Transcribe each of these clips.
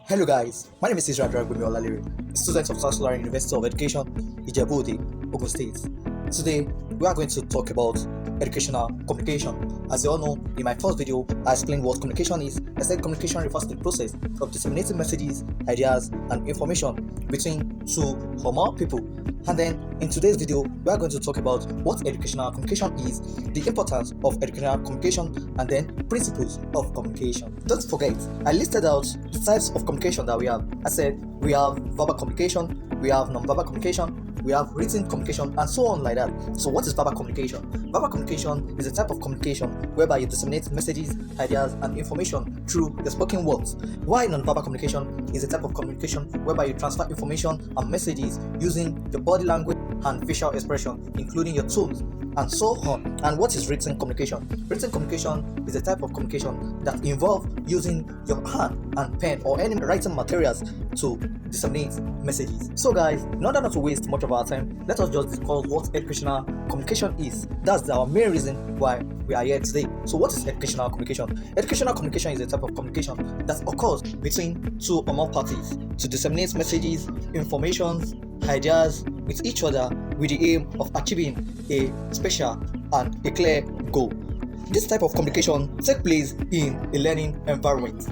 Hello guys, my name is Israel Dragumi Olalere, a student of South Florida University of Education, Ijebu-Ode, Ogun State. Today, we are going to talk about educational communication. As you all know, in my first video, I explained what communication is. I said communication refers to the process of disseminating messages, ideas, and information between two or more people. And then, in today's video, we are going to talk about what educational communication is, the importance of educational communication, and then principles of communication. Don't forget, I listed out the types of communication that we have. I said we have verbal communication, we have non-verbal communication, we have written communication, and so on like that. So what is verbal communication? Verbal communication is a type of communication whereby you disseminate messages, ideas, and information through the spoken words. While non-verbal communication is a type of communication whereby you transfer information and messages using your body language and facial expression, including your tones, and so on. And what is written communication? Written communication is a type of communication that involves using your hand and pen or any writing materials to disseminate messages. So guys, in order not to waste much of our time, let us just discuss what educational communication is. That's our main reason why we are here today. So what is educational communication? Educational communication is a type of communication that occurs between two or more parties to disseminate messages, information, ideas with each other with the aim of achieving a special and a clear goal. This type of communication takes place in a learning environment.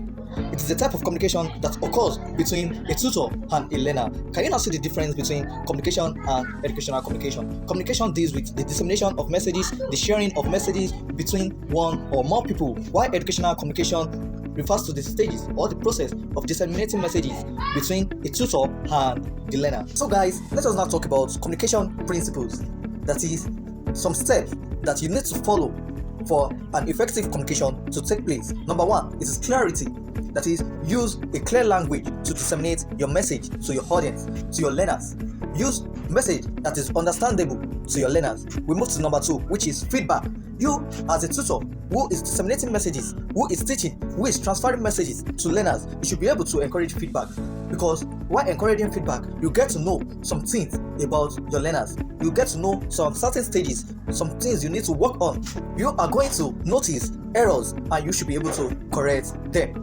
It is a type of communication that occurs between a tutor and a learner. Can you now see the difference between communication and educational communication? Communication deals with the dissemination of messages, the sharing of messages between one or more people, while educational communication refers to the stages or the process of disseminating messages between a tutor and the learner. So guys, let us now talk about communication principles. That is, some steps that you need to follow for an effective communication to take place. Number one is clarity. That is, use a clear language to disseminate your message to your audience, to your learners. Use message that is understandable to your learners. We move to number two, which is feedback. You, as a tutor who is disseminating messages, who is teaching, who is transferring messages to learners, you should be able to encourage feedback, because while encouraging feedback, you get to know some things about your learners. You get to know some certain stages, some things you need to work on. You are going to notice errors and you should be able to correct them.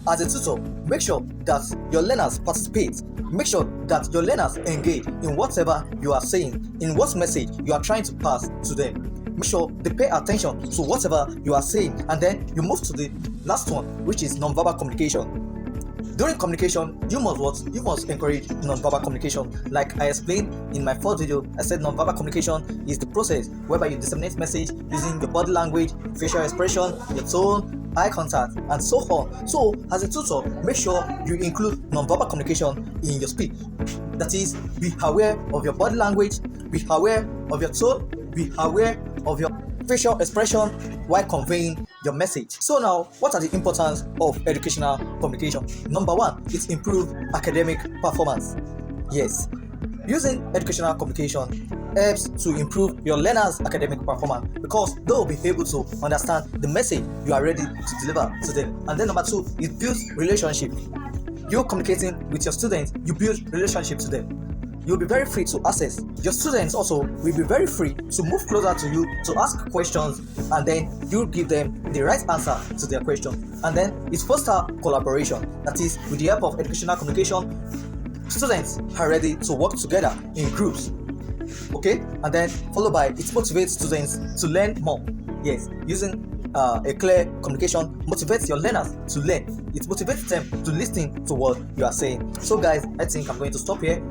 As a tutor, make sure that your learners participate. Make sure that your learners engage in whatever you are saying, in what message you are trying to pass to them. Make sure they pay attention to whatever you are saying, and then you move to the last one, which is non-verbal communication. During communication, you must encourage non-verbal communication. Like I explained in my first video, I said non-verbal communication is the process whereby you disseminate message using your body language, facial expression, your tone, eye contact, and so on. So as a tutor, make sure you include non-verbal communication in your speech. That is, be aware of your body language, be aware of your tone, be aware of your facial expression while conveying your message. So now, what are the importance of educational communication? Number one, it improves academic performance. Yes, using educational communication helps to improve your learners' academic performance, because they will be able to understand the message you are ready to deliver to them. And then number two, it builds relationship. You communicating with your students, you build relationship to them. You'll be very free to access. Your students also will be very free to move closer to you to ask questions, and then you give them the right answer to their question. And then it fosters collaboration. That is, with the help of educational communication, students are ready to work together in groups. Okay, and then followed by it motivates students to learn more. Yes, using a clear communication motivates your learners to learn. It motivates them to listen to what you are saying. So guys, I think I'm going to stop here.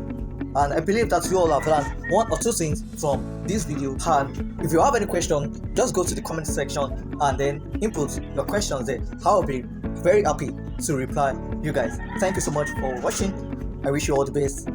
And I believe that you all have learned one or two things from this video. And if you have any question, just go to the comment section and then input your questions there. I'll be very happy to reply you guys. Thank you so much for watching. I wish you all the best.